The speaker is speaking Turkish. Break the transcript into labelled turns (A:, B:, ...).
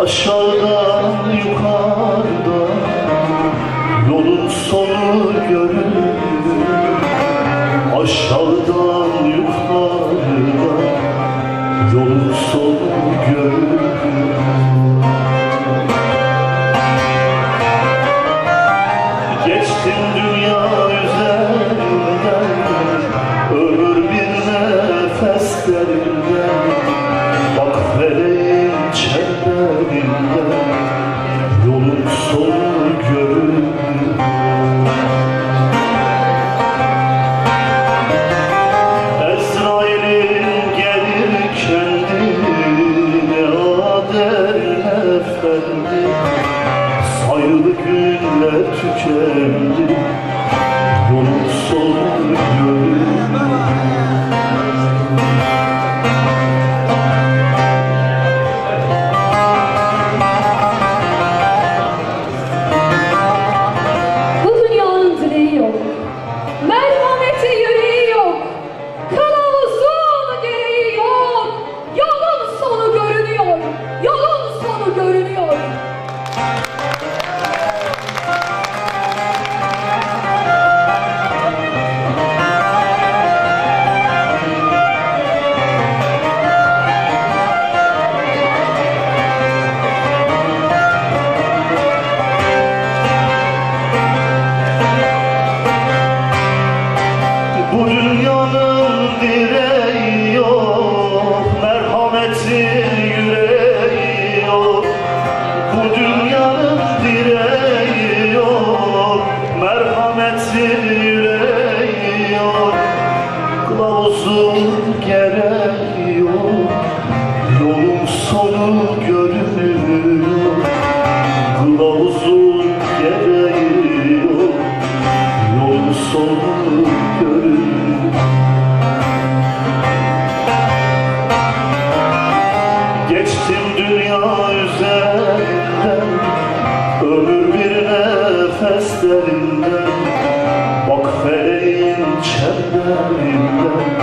A: Aşağıdan yukarıda yolun sonu görünür. Aşağıdan yukarıda yolun sonu görünür. Geçtim dünya üzerinden, ömür bir nefes derinden. Bak feleğin çemberinden yolun sonu görünür. Ezrail'in gelir kendine ader efendi. Sayılı günler tükendi, yolun sonu görünür.
B: Bu dünyanın direği yok, merhameti yüreği yok, kılavuzun gereği yok. Yolun sonu görünüyor, yolun sonu görünüyor.
A: Bu dünyanın direği yok, merhametin yüreği yok. Bu dünyanın direği yok, merhametin yüreği yok. Kılavuzun gereği yok, yolun sonu görünüyor. Kılavuzun gereği yok, yolun sonu görünür. Geçtim dünya üzerinden, ömür bir nefes derinden. Bak feleğin çemberinden